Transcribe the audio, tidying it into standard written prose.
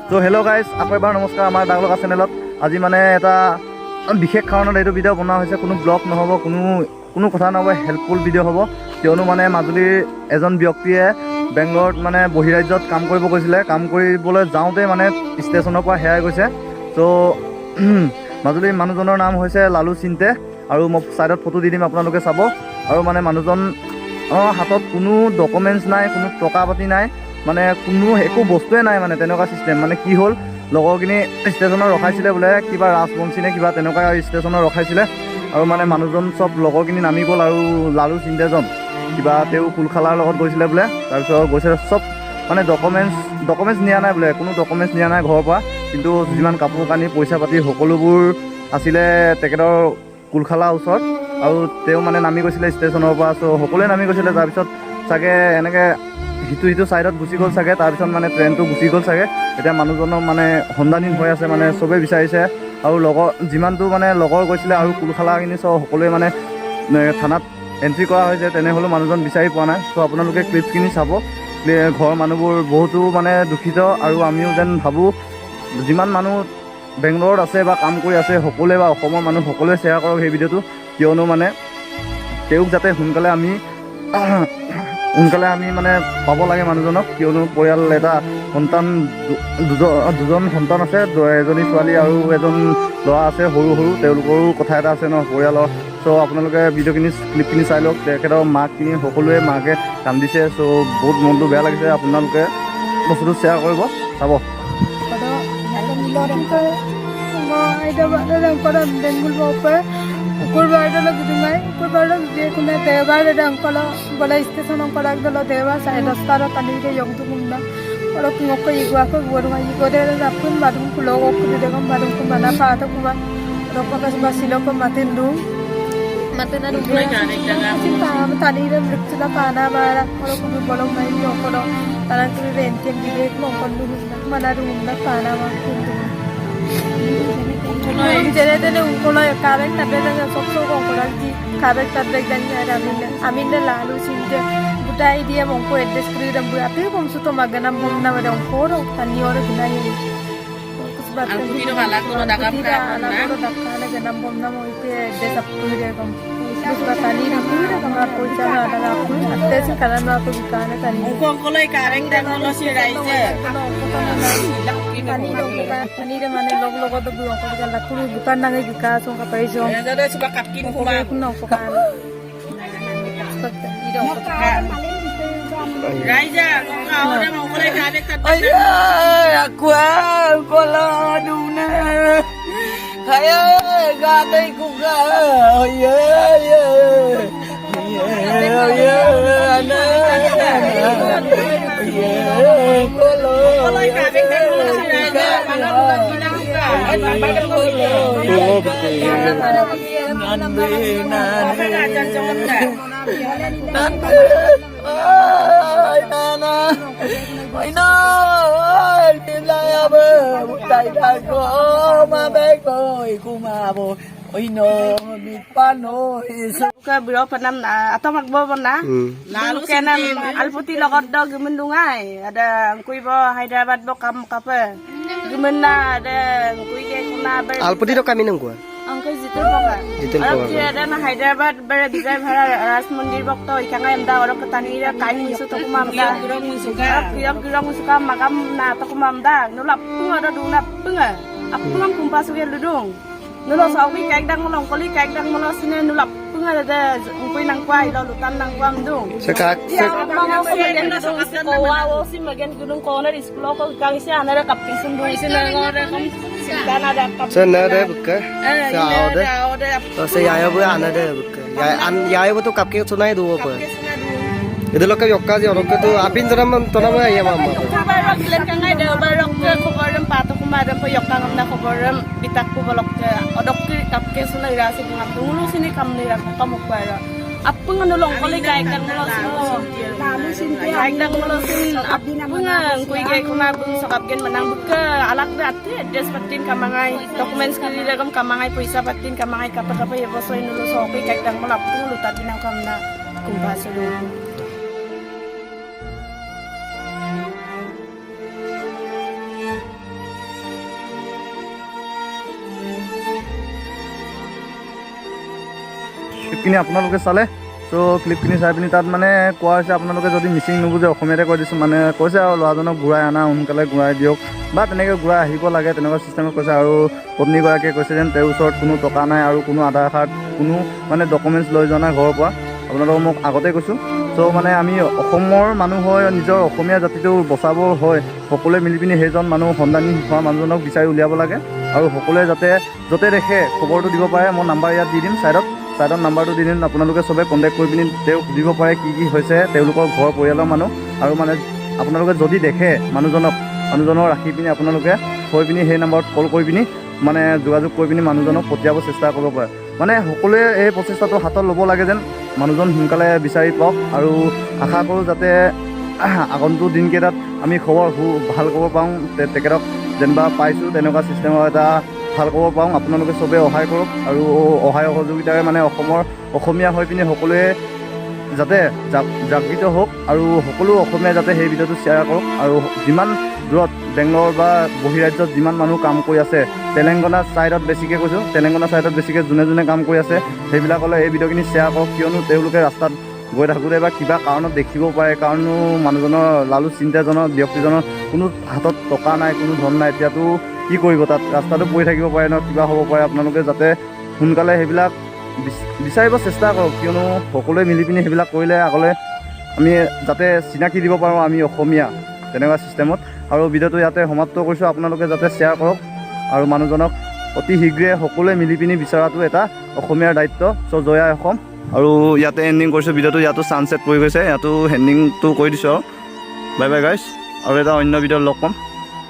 তো hello' guys, আকৌ এবাৰ নমস্কাৰ আমাৰ ডাক লগা চেনেলত। আজি মানে এটা বিশেষ কাৰণত এইটো ভিডিঅ' বনোৱা হৈছে। কোনো ব্লগ নহ'ব, কোনো কথা নহ'ব, হেল্পফুল ভিডিঅ' হ'ব। কিয়নো মানে মাজুলীৰ এজন ব্যক্তিয়ে বেংগলোৰত মানে বহিৰাজ্যত কাম কৰিব গৈছিলে। কাম কৰিবলৈ যাওঁতে মানে ষ্টেচনৰ পৰা হেৰাই গৈছে। ত' মাজুলীৰ মানুহজনৰ নাম হৈছে লালু চিন্তে, আৰু মই ছাইডত ফটো দি দিম, আপোনালোকে চাব। আৰু মানে মানুহজন হাতত কোনো ডকুমেণ্টছ নাই, কোনো টকা পাতি নাই, মানে কোনো একো বস্তুৱে নাই, মানে তেনেকুৱা চিষ্টেম। মানে কি হ'ল, লগৰখিনি ষ্টেচনত ৰখাইছিলে বোলে, কিবা ৰাজবংশী নে কিবা তেনেকুৱা ষ্টেচনত ৰখাইছিলে। আৰু মানে মানুহজন চব লগৰখিনি নামি গ'ল, আৰু লালু চিন্তেজন কিবা তেওঁ কুলখালাৰ লগত গৈছিলে বোলে। তাৰপিছত গৈছে চব মানে ডকুমেণ্টছ নিয়া নাই বোলে, কোনো ডকুমেণ্টছ নিয়া নাই ঘৰৰ পৰা। কিন্তু যিমান কাপোৰ কানি পইচা পাতি সকলোবোৰ আছিলে তেখেতৰ কুলখালাৰ ওচৰত। আৰু তেওঁ মানে নামি গৈছিলে ষ্টেচনৰ পৰা। চ' সকলোৱে নামি গৈছিলে। তাৰপিছত চাগে এনেকৈ সিটো ছাইডত গুচি গ'ল চাগে। তাৰপিছত মানে ট্ৰেইনটো গুচি গ'ল চাগে। এতিয়া মানুহজনক মানে সন্ধানহীন হৈ আছে, মানে চবেই বিচাৰিছে। আৰু যিমানটো মানে লগৰ গৈছিলে আৰু কুলখালাখিনি চব সকলোৱে মানে থানাত এণ্ট্ৰি কৰা হৈছে। তেনেহ'লেও মানুহজন বিচাৰি পোৱা নাই। চ' আপোনালোকে ক্লিপখিনি চাব। ঘৰৰ মানুহবোৰ বহুতো মানে দুখিত, আৰু আমিও যেন ভাবোঁ যিমান মানুহ বেংগলোৰত আছে বা কাম কৰি আছে সকলোৱে, বা অসমৰ মানুহ সকলোৱে শ্বেয়াৰ কৰক সেই ভিডিঅ'টো। কিয়নো মানে তেওঁক যাতে সোনকালে আমি মানে পাব লাগে মানুহজনক। কিয়নো পৰিয়াল এটা সন্তান, দুজন সন্তান আছে, এজনী ছোৱালী আৰু এজন ল'ৰা আছে সৰু সৰু। তেওঁলোকৰো কথা এটা আছে ন পৰিয়ালৰ। চ' আপোনালোকে ভিডিঅ'খিনি ক্লিপখিনি চাই লওক। তেখেতৰ মাকখিনি সকলোৱে মাকে কান্দিছে। চ' বহুত মনটো বেয়া লাগিছে। আপোনালোকে বস্তুটো শ্বেয়াৰ কৰিব, চাব। Kurbarda gudungai kurbarda kuna dewa ada angkala bala station angkala gala dewa saya dastara tani ke yong tu munda kalau ngoko igwa ko gurungai igwa de rapun badung kulo ko de gam badung ko mana pa ta kuma ropa ka basilo ko matindu matena du cinta tani de mritsula pana bara kalau ko bolong mai yo ko taran tu renten di de ko kon du mana du munda pana ma kundu jadi tadi ungkola karek tapi dengan sok ungkola di karek tapi dengan amin lalu sini buta idea mongko address kiri dan buat apa pun suto magana pun nama dan ungkola tani orang guna ini. Aku tidak kalah kalau dah kapal. Kalau dah kapal dengan pun nama itu address apa kiri dan surat tani dan kiri dan kamar pojok ada apa address karena aku bukan tani. Ungkola karek dan kalau si raise. Tani de mana log tu buang kau jalan kuru bukan nangai jika song kapai song. Jadi sebab kapkin kuma. Kuno kukan. Raisa, kau ada mau mulai karek tak? Ayah, aku kalau duna. Ayah, gadai kuka. Ayah, Kalau karek dan kalau si raisa, mana bukan bilang juga. Ke biro penam atau magbo na lalu kenam alputi logot dog mendungai ada kui bo Hyderabad bo kam kape gimana ada kui ke kuna ber alputi do kami nunggu angkai jitul boka orang kira ada na Hyderabad ber bisa bhara ras mandir bok to ikangai amda orang ketani ira kain musu to kumamda girong musuka magam na to kumamda nulap punga do duna punga apungam kumpasuge ludung nulo sawi kaik dang molong koli kaik dang molong sine nulap punga ada ungkui nang kwai lo lutan nang kwam dung sekat mga simagen na sung kowa si magen gunung corner iskulo ko kang si anara kapin sundung sina ngore kom sindana da kap senada buka saya ayah bu anada buka ya bu tu kapke sunai dua apa itu lo ke yokka sih orang itu apin tonam ya mama barok len kangai de barok ke koborem pato kumadem po yokka ngamna koborem bitak ko bolok ke odok ki kapke sunai rasi ngam dulu sini kam ni ra kamuk bara apung nulong kali kaik dang mulo kaik dang mulo sin apung kuy kay kumabung sakap gen menang buka alak dati address patin kamangai dokumen sekali dagam kamangai puisa patin kamangai kapa ya bosoy nulo so kuy kaik dang mulo apung lutat binang kamna kumpaso dulu. ক্লিপখিনি আপোনালোকে চালে। চ' ক্লিপখিনি চাই পিনি তাত মানে কোৱা হৈছে আপোনালোকে যদি মিচিং নুবুজে অসমীয়াতে কৈ দিছোঁ, মানে কৈছে আৰু ল'ৰাজনক ঘূৰাই আনা, সোনকালে ঘূৰাই দিয়ক বা তেনেকৈ ঘূৰাই আহিব লাগে, তেনেকুৱা চিষ্টেমত কৈছে। আৰু পত্নীগৰাকীয়ে কৈছে যেন তেওঁৰ ওচৰত কোনো টকা নাই আৰু কোনো আধাৰ কাৰ্ড, কোনো মানে ডকুমেণ্টছ লৈ যোৱা নাই ঘৰৰ পৰা, আপোনালোকক মোক আগতে কৈছোঁ। চ' মানে আমি অসমৰ মানুহ হৈ নিজৰ অসমীয়া জাতিটো বচাব হয়, সকলোৱে মিলি পিনি সেইজন মানুহ সন্ধানী হোৱা মানুহজনক বিচাৰি উলিয়াব লাগে। আৰু সকলোৱে যাতে য'তে দেখে খবৰটো দিব পাৰে। মই নাম্বাৰ ইয়াত দি দিম, ছাইডত নাম্বাৰটো দি দিম, আপোনালোকে চবে কণ্টেক্ট কৰি পিনি তেওঁক সুধিব পাৰে কি হৈছে, তেওঁলোকৰ ঘৰ পৰিয়ালৰ মানুহ। আৰু মানে আপোনালোকে যদি দেখে মানুহজনক ৰাখি পিনি আপোনালোকে থৈ পিনি সেই নাম্বাৰত কল কৰি পিনি মানে যোগাযোগ কৰি পিনি মানুহজনক পঠিয়াব চেষ্টা কৰিব পাৰে। মানে সকলোৱে এই প্ৰচেষ্টাটো হাতত ল'ব লাগে যেন মানুহজন সোনকালে বিচাৰি পাওক। আৰু আশা কৰোঁ যাতে আগন্তুক দিনকেইটাত আমি ভাল খবৰ পাওঁ, তেখেতক যেনিবা পাইছোঁ তেনেকুৱা ছিষ্টেমৰ এটা ভাল খবৰ পাওঁ। আপোনালোকে চবেই সহায় কৰক আৰু সহায় সহযোগিতাৰে মানে অসমীয়া হৈ পিনি সকলোৱে যাতে জাগৃত হওক আৰু সকলো অসমীয়া যাতে সেই ভিডিঅ'টো শ্বেয়াৰ কৰক। আৰু যিমান দূৰত বেংগলৰ বা বহিৰাজ্যত যিমান মানুহ কাম কৰি আছে, তেলেংগানা ছাইডত বেছিকৈ কৈছোঁ, তেলেংগানা ছাইডত বেছিকৈ যোনে কাম কৰি আছে সেইবিলাকলৈ এই ভিডিঅ'খিনি শ্বেয়াৰ কৰক। কিয়নো তেওঁলোকে ৰাস্তাত গৈ থাকোঁতে বা কিবা কাৰণত দেখিব পাৰে, কাৰণো মানুহজনৰ লালু চিন্তাজনৰ ব্যক্তিজনৰ কোনো হাতত টকা নাই, কোনো ধন নাই, এতিয়াতো কি কৰিব, তাত ৰাস্তাটো পৰি থাকিব পাৰে ন, কিবা হ'ব পাৰে। আপোনালোকে যাতে সোনকালে সেইবিলাক বিচাৰিব চেষ্টা কৰক, কিয়নো সকলোৱে মিলি পিনি সেইবিলাক কৰিলে আগলৈ আমি যাতে চিনাকি দিব পাৰোঁ আমি অসমীয়া, তেনেকুৱা ছিষ্টেমত। আৰু ভিডিঅ'টো ইয়াতে সমাপ্ত কৰিছোঁ, আপোনালোকে যাতে শ্বেয়াৰ কৰক আৰু মানুহজনক অতি শীঘ্ৰে সকলোৱে মিলি পিনি বিচৰাটো এটা অসমীয়াৰ দায়িত্ব। চ' জয় আই অসম। আৰু ইয়াতে এণ্ডিং কৰিছোঁ ভিডিঅ'টো, ইয়াতো ছানছেট পৰি গৈছে, ইয়াতো এণ্ডিংটো কৰি দিছোঁ আৰু বাই বাই গাইছ। আৰু এটা অন্য ভিডিঅ'ত লগ পাম।